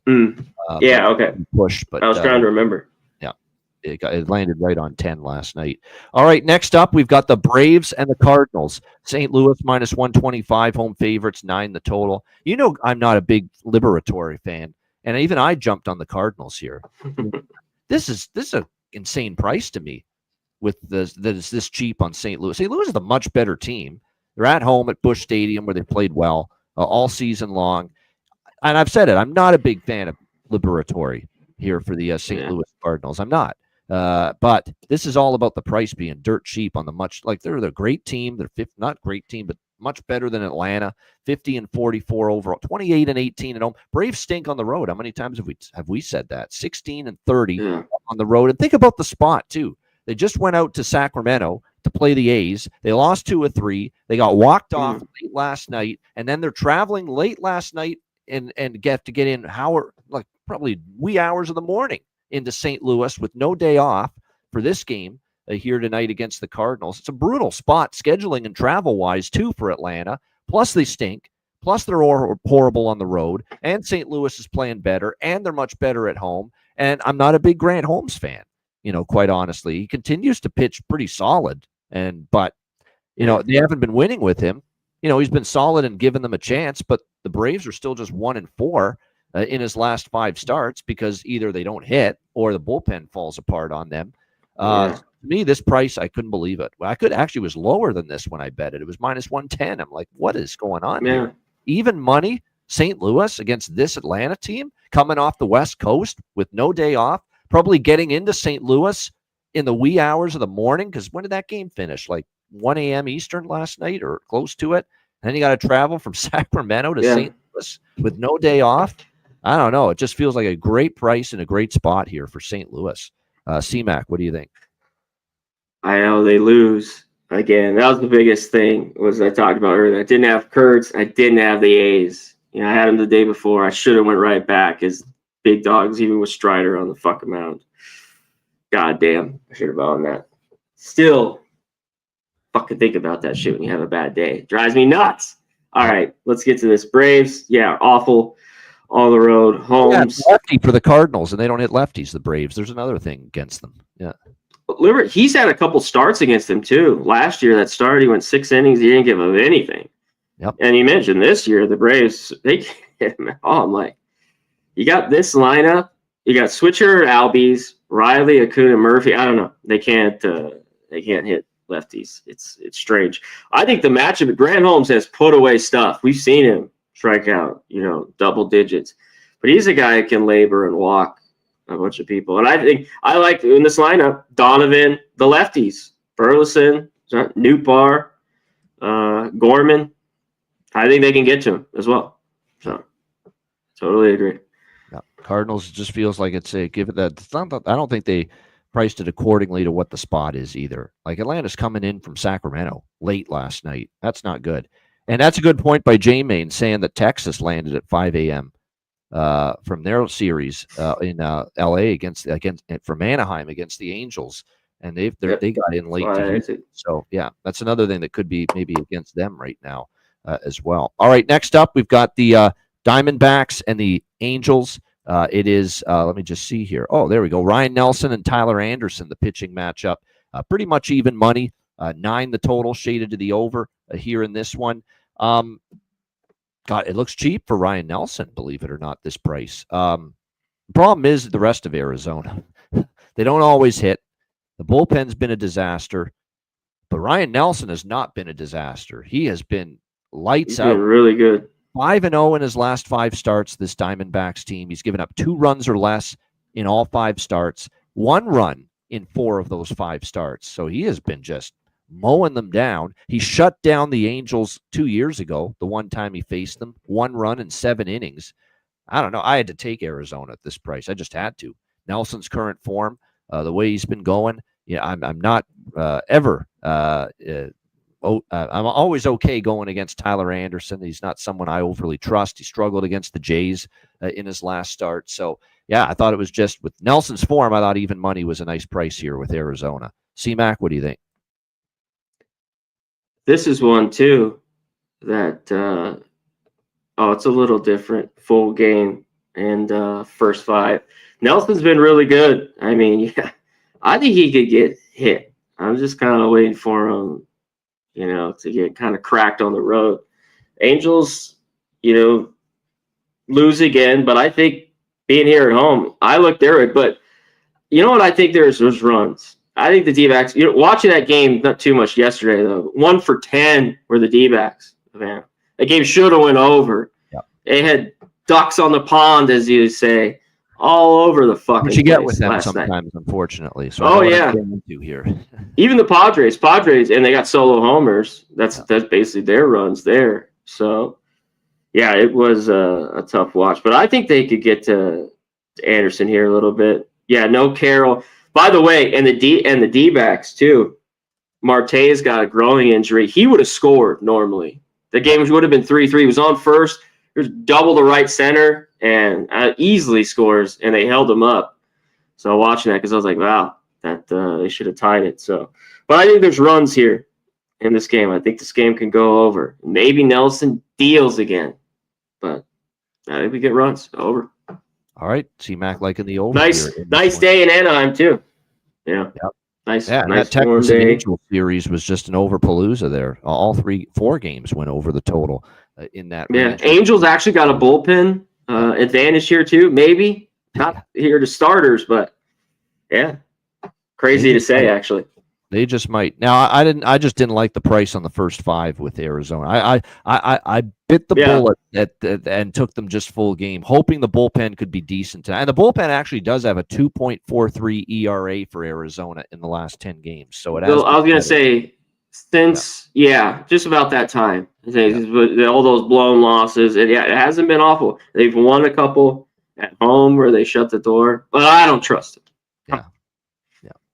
Okay. Push, but I was trying to remember. It landed right on 10 last night. All right, next up, we've got the Braves and the Cardinals. St. Louis minus 125, home favorites, 9 the total. I'm not a big Liberatore fan, and even I jumped on the Cardinals here. This is an insane price to me with that is this cheap on St. Louis. St. Louis is the much better team. They're at home at Busch Stadium where they played well all season long. And I've said it, I'm not a big fan of Liberatore here for the St. Louis Cardinals. I'm not. But this is all about the price being dirt cheap on they're a great team. They're not great team, but much better than Atlanta. 50-44 overall, 28-18 at home. Braves stink on the road. How many times have we said that? 16-30 on the road. And think about the spot too. They just went out to Sacramento to play the A's. They lost 2 of 3. They got walked off late last night, and then they're traveling late last night and get in probably wee hours of the morning into St. Louis with no day off for this game here tonight against the Cardinals. It's a brutal spot scheduling and travel-wise, too, for Atlanta. Plus, they stink. Plus, they're horrible on the road. And St. Louis is playing better, and they're much better at home. And I'm not a big Grant Holmes fan, quite honestly. He continues to pitch pretty solid. But they haven't been winning with him. He's been solid and given them a chance, but the Braves are still just 1-4. In his last 5 starts because either they don't hit or the bullpen falls apart on them. To me, this price, I couldn't believe it. I was lower than this when I bet it. It was minus 110. I'm like, what is going on here? Even money, St. Louis against this Atlanta team coming off the West Coast with no day off, probably getting into St. Louis in the wee hours of the morning. Because when did that game finish? Like 1 a.m. Eastern last night or close to it. And then you got to travel from Sacramento to St. Louis with no day off. I don't know. It just feels like a great price and a great spot here for St. Louis. C-Mac, what do you think? I know they lose again. That was the biggest thing was I talked about earlier. I didn't have Kurtz. I didn't have the A's. I had him the day before. I should have went right back as big dogs, even with Strider on the fucking mound. God damn, I should have owned that. Still, fucking think about that shit when you have a bad day. It drives me nuts. All right, let's get to this. Braves, yeah, awful. On the road, Holmes. Yeah, lefty for the Cardinals, and they don't hit lefties, the Braves. There's another thing against them. Yeah. He's had a couple starts against him, too. Last year, that start, he went 6 innings. He didn't give him anything. Yep. And you mentioned this year, the Braves, they can't hit him at all. I'm like, you got this lineup. You got Switcher, Albies, Riley, Acuna, Murphy. I don't know. They can't hit lefties. It's strange. I think the matchup, Grant Holmes has put away stuff. We've seen him strike out, double digits. But he's a guy who can labor and walk a bunch of people. And I think I like in this lineup, Donovan, the lefties, Burleson, Newbar, Gorman. I think they can get to him as well. So totally agree. Yeah. Cardinals just feels like it's a give it that. It's not, I don't think they priced it accordingly to what the spot is either. Like Atlanta's coming in from Sacramento late last night. That's not good. And that's a good point by J-Main saying that Texas landed at 5 a.m. From their series in L.A. against from Anaheim against the Angels, and they got in late. So yeah, that's another thing that could be maybe against them right now as well. All right, next up we've got the Diamondbacks and the Angels. It is let me just see here. Oh, there we go. Ryan Nelson and Tyler Anderson, the pitching matchup. Pretty much even money. 9 the total, shaded to the over here in this one. God, it looks cheap for Ryan Nelson, believe it or not, this price. The problem is the rest of Arizona. They don't always hit. The bullpen's been a disaster, but Ryan Nelson has not been a disaster. He has been lights out. Really good. 5-0 in his last 5 starts, this Diamondbacks team. He's given up 2 runs or less in all 5 starts, 1 run in 4 of those 5 starts. So he has been just mowing them down. He shut down the Angels 2 years ago, the one time he faced them, 1 run in 7 innings. I don't know. I had to take Arizona at this price. I just had to. Nelson's current form, the way he's been going, I'm not ever I'm always okay going against Tyler Anderson. He's not someone I overly trust. He struggled against the Jays in his last start. So, yeah, I thought it was just with Nelson's form, I thought even money was a nice price here with Arizona. C-Mac, what do you think? This is one, too, that, it's a little different. Full game and first 5. Nelson's been really good. I mean, yeah, I think he could get hit. I'm just kind of waiting for him, to get kind of cracked on the road. Angels, lose again, but I think being here at home, I look there. But you know what? I think there's runs. I think the D-backs, watching that game, not too much yesterday, though. 1 for 10 were the D-backs. Man, that game should have went over. Yep. They had ducks on the pond, as you say, all over the fucking place. What you get with them sometimes, night. Unfortunately. So yeah. Here. Even the Padres, and they got solo homers. That's basically their runs there. So, yeah, it was a tough watch. But I think they could get to Anderson here a little bit. Yeah, no Carroll. By the way, and the D-backs too. Marte's got a growing injury. He would have scored normally. The game would have been 3-3. He was on first. There's double the right center and easily scores, and they held him up. So watching that, because I was like, wow, that they should have tied it. So, but I think there's runs here in this game. I think this game can go over. Maybe Nelson deals again, but I think we get runs over. All right, C-Mac liking the over. Nice day in Anaheim too. Yeah. Yep. Nice. Yeah, nice that Texas Angel series was just an overpalooza there. All 4 games went over the total in that. Yeah, range. Angels actually got a bullpen advantage here too. Maybe not here to starters, but yeah, crazy to say actually. They just might. Now, I just didn't like the price on the first 5 with Arizona. I bit the bullet and took them just full game, hoping the bullpen could be decent. And the bullpen actually does have a 2.43 ERA for Arizona in the last 10 games. So it has. I was going to say since just about that time. All those blown losses, and it hasn't been awful. They've won a couple at home where they shut the door, but I don't trust it. Yeah.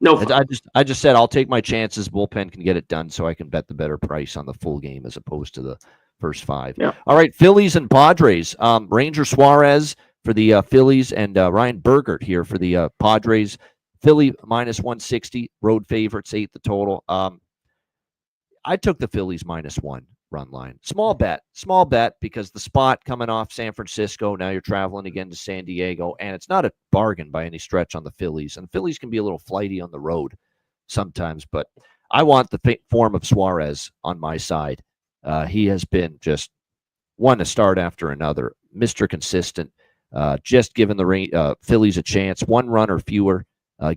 No fun. I just said I'll take my chances. Bullpen can get it done, so I can bet the better price on the full game as opposed to the first 5. Yeah. All right, Phillies and Padres. Ranger Suarez for the Phillies and Ryan Bergert here for the Padres. Philly minus 160, road favorites, 8 the total. I took the Phillies -1 run line. Small bet because the spot coming off San Francisco. Now you're traveling again to San Diego, and it's not a bargain by any stretch on the Phillies. And the Phillies can be a little flighty on the road sometimes, but I want the form of Suarez on my side. He has been just one start after another, Mr. Consistent. Just giving the Phillies a chance, 1 run or fewer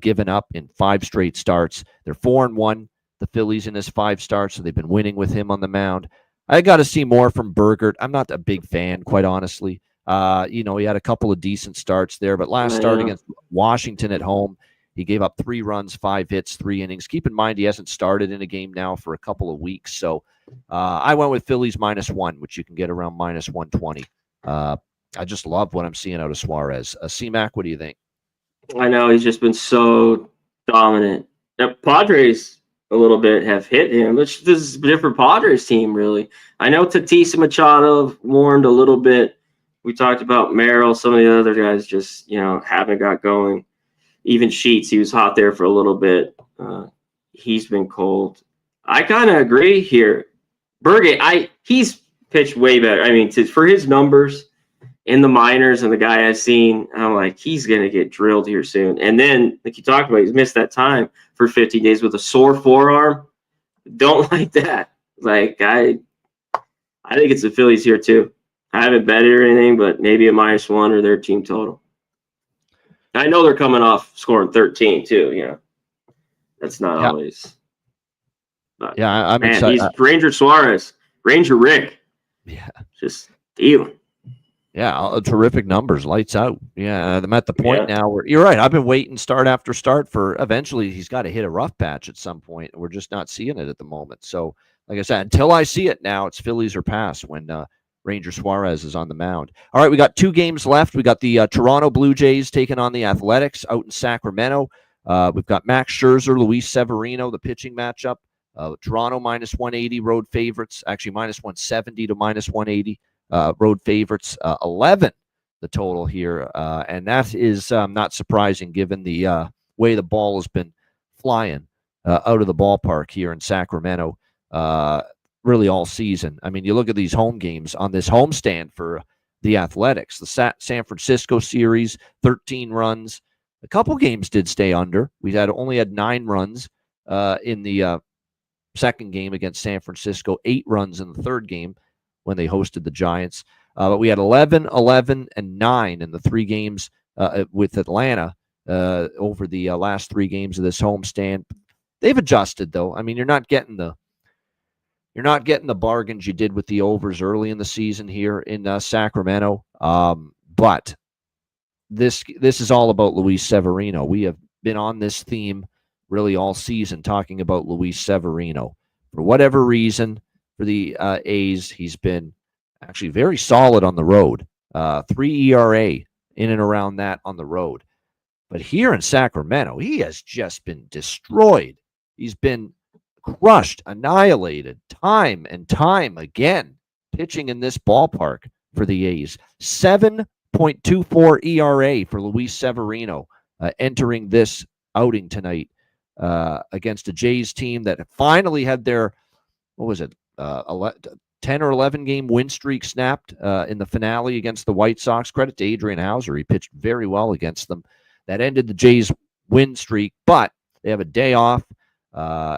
given up in 5 straight starts. They're 4-1. The Phillies in his 5 starts, so they've been winning with him on the mound. I got to see more from Bergert. I'm not a big fan, quite honestly. He had a couple of decent starts there, but last start against Washington at home, he gave up 3 runs, 5 hits, 3 innings. Keep in mind he hasn't started in a game now for a couple of weeks, so I went with Phillies -1, which you can get around -120. I just love what I'm seeing out of Suarez. C-Mac, what do you think? I know he's just been so dominant. Now, Padres a little bit have hit him. This is a different Padres team, really. I know Tatis Machado warmed a little bit. We talked about Merrill. Some of the other guys just, haven't got going. Even Sheets, he was hot there for a little bit. He's been cold. I kind of agree here. Bergert, he's pitched way better. I mean, for his numbers in the minors and the guy I've seen, I'm like, he's going to get drilled here soon. And then, like you talked about, he's missed that time for 50 days with a sore forearm. Don't like that. Like, I think it's the Phillies here too. I haven't bet it or anything, but maybe a -1 or their team total. I know they're coming off scoring 13 too. That's not always. But, I'm man, excited. He's Ranger Suarez, Ranger Rick. Yeah, just dealing. Yeah, terrific numbers, lights out. Yeah, I'm at the point now where you're right. I've been waiting start after start for eventually he's got to hit a rough patch at some point. We're just not seeing it at the moment. So, like I said, until I see it now, it's Phillies or pass when Ranger Suarez is on the mound. All right, we got 2 games left. We got the Toronto Blue Jays taking on the Athletics out in Sacramento. We've got Max Scherzer, Luis Severino, the pitching matchup. Toronto -180 road favorites, actually -170 to -180. Road favorites, 11 the total here, and that is not surprising given the way the ball has been flying out of the ballpark here in Sacramento really all season. I mean, you look at these home games on this homestand for the Athletics, the San Francisco series, 13 runs. A couple games did stay under. We only had 9 runs in the second game against San Francisco, 8 runs in the third game when they hosted the Giants. But we had 11, 11, and 9 in the 3 games with Atlanta over the last 3 games of this homestand. They've adjusted, though. I mean, you're not getting the bargains you did with the overs early in the season here in Sacramento. But this is all about Luis Severino. We have been on this theme really all season talking about Luis Severino. For whatever reason, for the A's, he's been actually very solid on the road. 3 ERA in and around that on the road. But here in Sacramento, he has just been destroyed. He's been crushed, annihilated time and time again, pitching in this ballpark for the A's. 7.24 ERA for Luis Severino entering this outing tonight against a Jays team that finally had their, 10 or 11 game win streak snapped in the finale against the White Sox. Credit to Adrian Hauser. He pitched very well against them. That ended the Jays win streak, but they have a day off,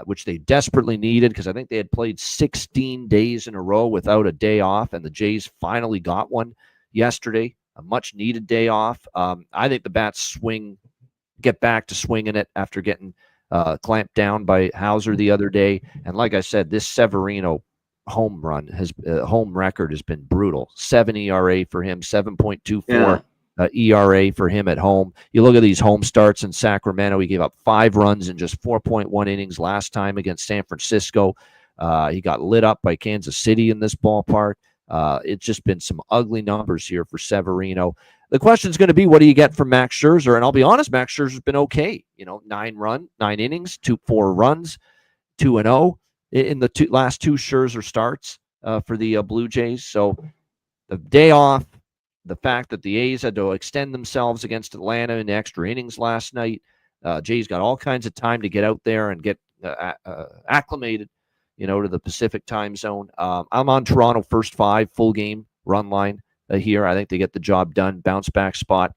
which they desperately needed because I think they had played 16 days in a row without a day off, and the Jays finally got one yesterday, a much-needed day off. I think the Bats get back to swinging it after getting clamped down by Hauser the other day. And like I said, this Severino home record has been brutal. 7 ERA for him, 7.24 ERA for him at home. You look at these home starts in Sacramento. He gave up 5 runs in just 4.1 innings last time against San Francisco. He got lit up by Kansas City in this ballpark. It's just been some ugly numbers here for Severino. The question is going to be, what do you get from Max Scherzer? And I'll be honest, Max Scherzer's been okay. 9 innings, 4 runs, 2-0 in the last 2 Scherzer starts for the Blue Jays. So the day off, the fact that the A's had to extend themselves against Atlanta in extra innings last night. Jays got all kinds of time to get out there and get acclimated, to the Pacific time zone. I'm on Toronto first 5, full game run line here. I think they get the job done. Bounce back spot.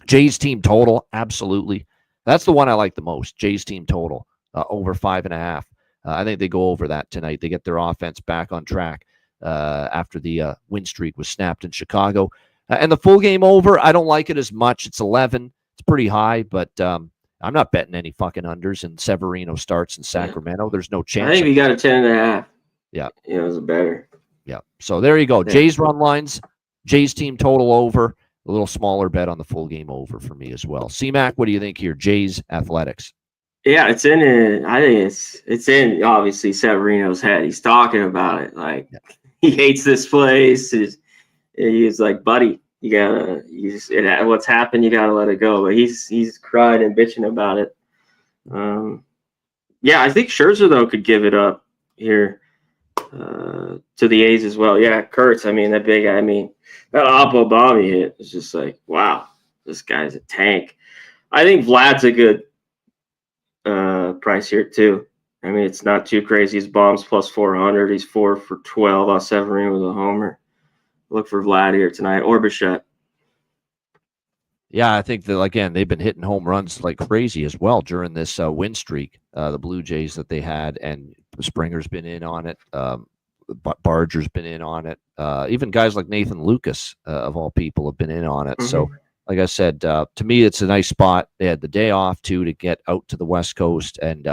Jays team total, absolutely. That's the one I like the most. Jays team total over 5.5. I think they go over that tonight. They get their offense back on track after the win streak was snapped in Chicago. And the full game over, I don't like it as much. It's 11. It's pretty high, but I'm not betting any fucking unders. And Severino starts in Sacramento. There's no chance. I think we got a 10.5. Yeah. It was better. Yeah. So there you go. Yeah. Jays run lines, Jays team total over. A little smaller bet on the full game over for me as well. C-Mac, what do you think here? Jays Athletics. Yeah, it's in it. I think it's in obviously Severino's head. He's talking about it. Like he hates this place. He's like, buddy, what's happened, you gotta let it go. But he's crying and bitching about it. Yeah, I think Scherzer though could give it up here to the A's as well. Yeah, Kurtz. I mean, that Obama hit is just like, wow, this guy's a tank. I think Vlad's a good price here too. I mean, it's not too crazy. His bombs plus 400. He's 4 for 12 off Severino with a homer. Look for Vlad here tonight or Bichette. Yeah, I think that, again, they've been hitting home runs like crazy as well during this win streak, the Blue Jays that they had, and Springer's been in on it. Barger's been in on it. Even guys like Nathan Lucas, of all people, have been in on it. Mm-hmm. So, like I said, to me, it's a nice spot. They had the day off, too, to get out to the West Coast. And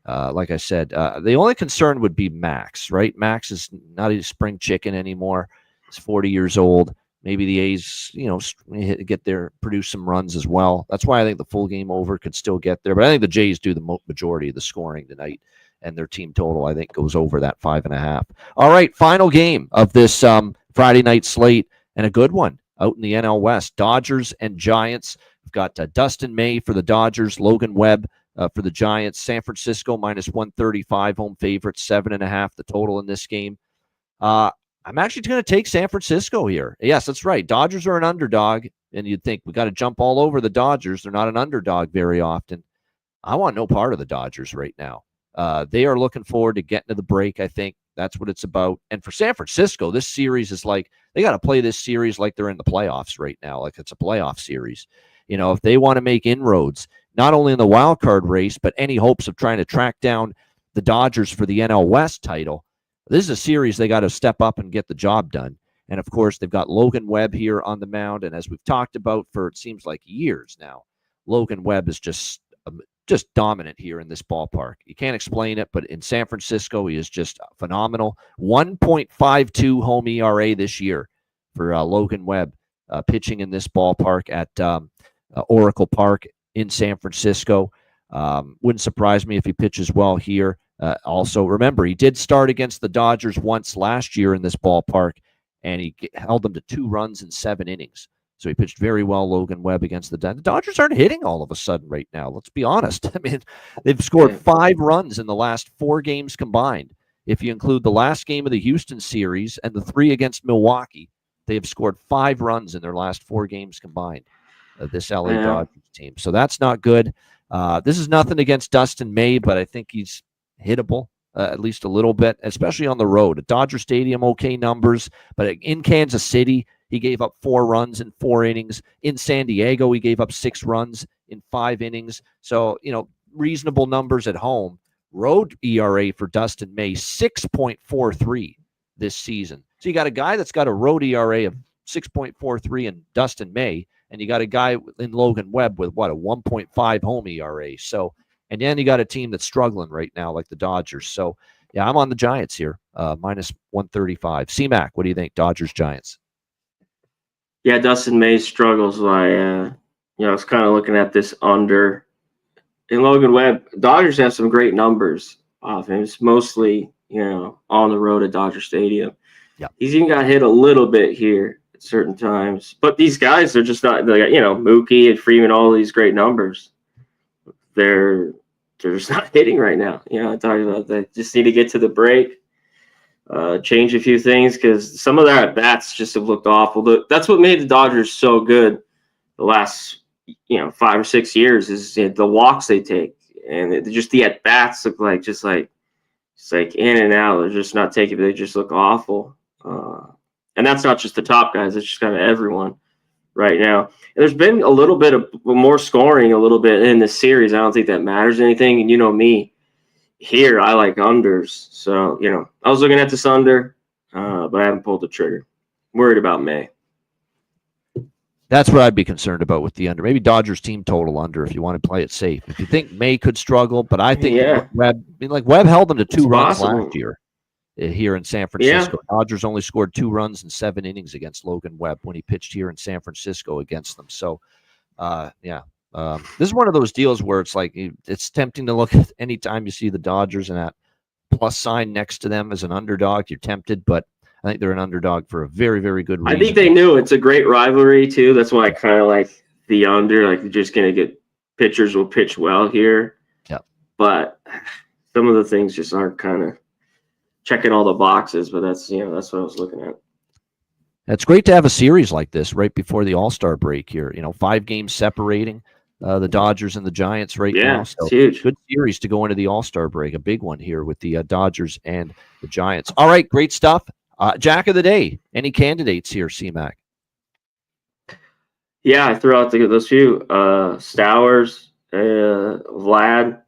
like I said, the only concern would be Max, right? Max is not a spring chicken anymore. He's 40 years old. Maybe the A's, produce some runs as well. That's why I think the full game over could still get there. But I think the Jays do the majority of the scoring tonight, and their team total, I think, goes over that 5.5. All right, final game of this Friday night slate, and a good one out in the NL West. Dodgers and Giants. We've got Dustin May for the Dodgers, Logan Webb for the Giants. San Francisco minus 135, home favorite, 7.5 the total in this game. I'm actually going to take San Francisco here. Yes, that's right. Dodgers are an underdog, and you'd think we got to jump all over the Dodgers. They're not an underdog very often. I want no part of the Dodgers right now. They are looking forward to getting to the break, I think. That's what it's about. And for San Francisco, this series is like, they got to play this series like they're in the playoffs right now, like it's a playoff series. If they want to make inroads, not only in the wild card race, but any hopes of trying to track down the Dodgers for the NL West title, this is a series they got to step up and get the job done. And, of course, they've got Logan Webb here on the mound. And as we've talked about for, it seems like years now, Logan Webb is just dominant here in this ballpark. You can't explain it, but in San Francisco, he is just phenomenal. 1.52 home ERA this year for Logan Webb pitching in this ballpark at Oracle Park in San Francisco. Wouldn't surprise me if he pitches well here. Also, remember, he did start against the Dodgers once last year in this ballpark, and he held them to 2 runs in 7 innings. So he pitched very well, Logan Webb, against the Dodgers. The Dodgers aren't hitting all of a sudden right now. Let's be honest. I mean, they've scored 5 runs in the last 4 games combined. If you include the last game of the Houston series and the 3 against Milwaukee, they have scored 5 runs in their last 4 games combined, this LA Dodgers team. So that's not good. This is nothing against Dustin May, but I think he's hittable at least a little bit, especially on the road. At Dodger Stadium, okay numbers, but in Kansas City, he gave up 4 runs in 4 innings. In San Diego, he gave up 6 runs in 5 innings. So, reasonable numbers at home. Road ERA for Dustin May, 6.43 this season. So you got a guy that's got a road ERA of 6.43 in Dustin May, and you got a guy in Logan Webb with, a 1.5 home ERA. So, and then you got a team that's struggling right now, like the Dodgers. So, yeah, I'm on the Giants here, minus 135. C-Mac, what do you think? Dodgers, Giants. Yeah, Dustin May struggles. I was kind of looking at this under. And Logan Webb, Dodgers have some great numbers off him. It's mostly, on the road at Dodger Stadium. Yeah. He's even got hit a little bit here at certain times. But these guys are just not, like, Mookie and Freeman, all these great numbers. They're just not hitting right now. I talked about they just need to get to the break, change a few things, because some of their at bats just have looked awful. That's what made the Dodgers so good the last 5 or 6 years is the walks they take, and just the at bats look like just like in and out. They're just not taking. They just look awful, and that's not just the top guys. It's just kind of everyone right now. And there's been a little bit of more scoring, a little bit in this series. I don't think that matters anything. And me, here I like unders. So I was looking at this under, but I haven't pulled the trigger. Worried about May. That's what I'd be concerned about with the under. Maybe Dodgers team total under if you want to play it safe. If you think May could struggle, but I think Webb held them to 2 runs last year here in San Francisco. Yeah. Dodgers only scored 2 runs in 7 innings against Logan Webb when he pitched here in San Francisco against them. So, this is one of those deals where it's like it's tempting to look at any time you see the Dodgers and that plus sign next to them as an underdog. You're tempted, but I think they're an underdog for a very, very good reason. I think they knew it's a great rivalry, too. That's why I kind of like the under. Like, they're just going to get pitchers will pitch well here. Yeah. But some of the things just aren't kind of checking all the boxes. But that's what I was looking at. It's great to have a series like this right before the All-Star break here. 5 games separating the Dodgers and the Giants right now. So it's huge. Good series to go into the All-Star break. A big one here with the Dodgers and the Giants. All right, great stuff. Jack of the day. Any candidates here, C-Mac? Yeah, I threw out those few. Stowers, Vlad,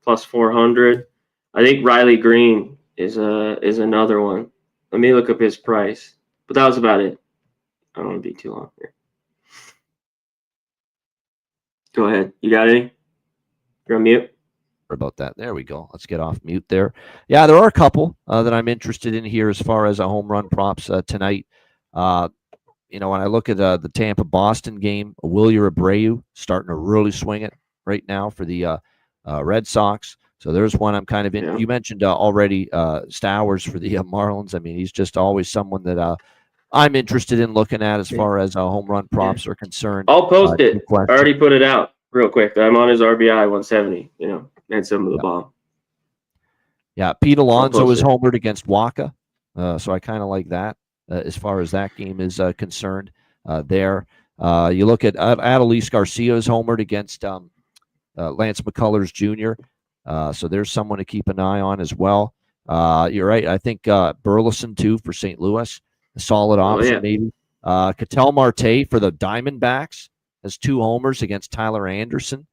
plus 400. I think Riley Green is another one. Let me look up his price. But that was about it. I don't want to be too long here. Go ahead. You got any? You're on mute. About that. There we go. Let's get off mute there. Yeah, there are a couple that I'm interested in here as far as a home run props tonight. When I look at the Tampa-Boston game, Wilyer Abreu starting to really swing it right now for the Red Sox. So there's one I'm kind of in. Yeah. You mentioned already Stowers for the Marlins. I mean, he's just always someone that I'm interested in looking at as far as home run props are concerned. I'll post it. I already put it out real quick. I'm on his RBI 170, and some of the bomb. Yeah, Pete Alonso is homered against Waka, so I kind of like that as far as that game is concerned there. You look at Adolis Garcia is homered against Lance McCullers Jr., so there's someone to keep an eye on as well. You're right. I think Burleson, too, for St. Louis, a solid option maybe. Ketel Marte for the Diamondbacks has 2 homers against Tyler Anderson.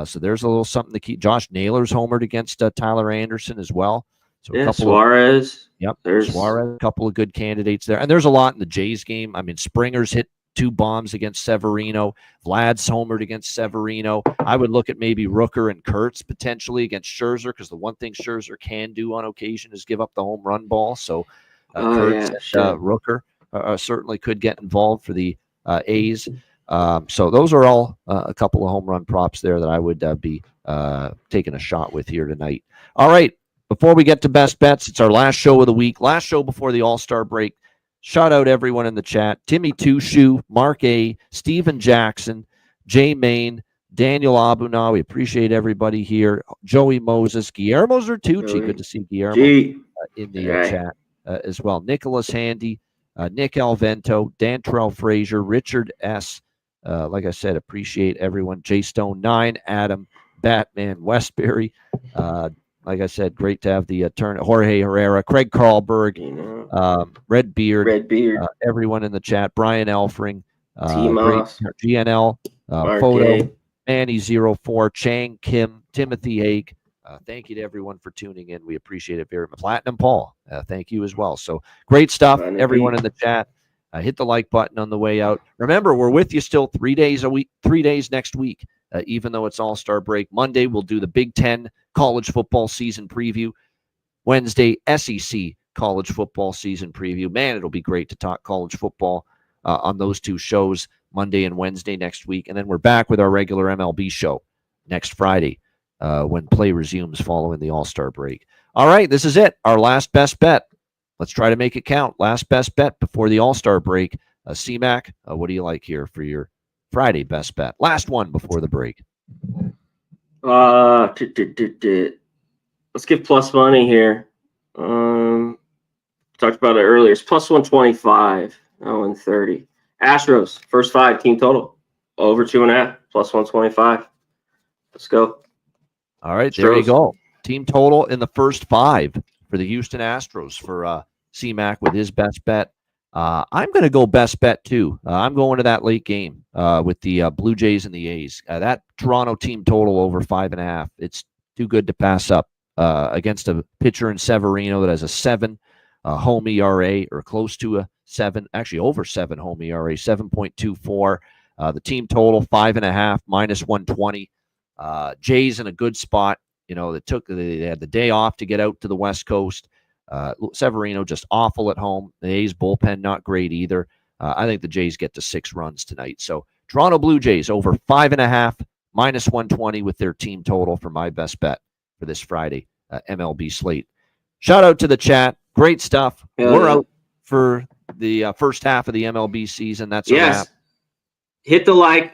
So there's a little something to keep. Josh Naylor's homered against Tyler Anderson as well. So a couple Suarez. There's Suarez, a couple of good candidates there. And there's a lot in the Jays game. I mean, Springer's hit 2 bombs against Severino. Vlad's homered against Severino. I would look at maybe Rooker and Kurtz potentially against Scherzer, because the one thing Scherzer can do on occasion is give up the home run ball. So Kurtz and Rooker certainly could get involved for the A's. So those are all a couple of home run props there that I would be taking a shot with here tonight. All right. Before we get to best bets, it's our last show of the week, last show before the All-Star break. Shout out everyone in the chat. Timmy Tushu, Mark A., Steven Jackson, Jay Main, Daniel Abuna. We appreciate everybody here. Joey Moses, Guillermo Zertucci. Good to see Guillermo in the chat as well. Nicholas Handy, Nick Alvento, Dantrell Frazier, Richard S., like I said, appreciate everyone. J Stone 9, Adam, Batman, Westbury. Like I said, great to have the turn. Jorge Herrera, Craig Carlberg, Redbeard, everyone in the chat. Brian Elfring, GNL, Photo, Manny04, Chang Kim, Timothy Haig. Thank you to everyone for tuning in. We appreciate it very much. Platinum Paul, thank you as well. So great stuff, everyone in the chat. Hit the like button on the way out. Remember, we're with you still 3 days a week, 3 days next week, even though it's All-Star break. Monday, we'll do the Big Ten college football season preview. Wednesday, SEC college football season preview. Man, it'll be great to talk college football on those 2 shows, Monday and Wednesday next week. And then we're back with our regular MLB show next Friday when play resumes following the All-Star break. All right, this is it, our last best bet. let's try to make it count. Last best bet before the All-Star break. CMAC, what do you like here for your Friday best bet? Last one before the break. Let's give plus money here. Talked about it earlier. It's plus 125. 130. Astros, first 5 team total. Over 2.5, plus 125. Let's go. All right, there you go. Team total in the first 5 for the Houston Astros for CMAC with his best bet. I'm going to go best bet too. I'm going to that late game with the Blue Jays and the A's. That Toronto team total over 5.5. It's too good to pass up against a pitcher in Severino that has a 7 home ERA, or close to a 7, actually over 7 home ERA, 7.24. The team total 5.5, minus 120. Jays in a good spot. You know, they had the day off to get out to the West Coast. Severino just awful at home. The A's bullpen not great either. I think the Jays get to 6 runs tonight. So Toronto Blue Jays over 5.5, minus 120 with their team total for my best bet for this Friday MLB slate. Shout out to the chat. Great stuff. We're out for the first half of the MLB season. That's a wrap. Hit the like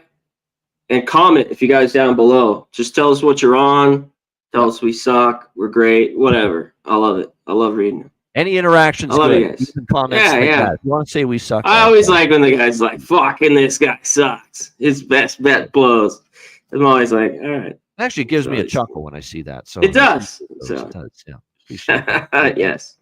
and comment if you guys down below. Just tell us what you're on. Tell us we suck. We're great. Whatever. I love it. I love reading it. Any interactions? I love good. you guys. Comments that. If you want to say we suck? I always like when the guy's like, "Fucking this guy sucks. His best bet blows." I'm always like, "All right." Actually, it gives me a chuckle when I see that. So it does. It does. Yeah. Yes.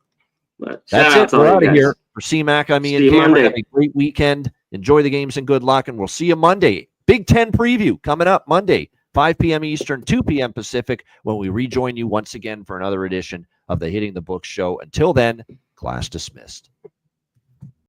But that's it. We're out of here. For CMAC, I'm Ian Cameron. Have a great weekend. Enjoy the games and good luck. And we'll see you Monday. Big Ten preview coming up Monday, 5 p.m. Eastern, 2 p.m. Pacific, when we rejoin you once again for another edition of the Hitting the Books show. Until then, class dismissed.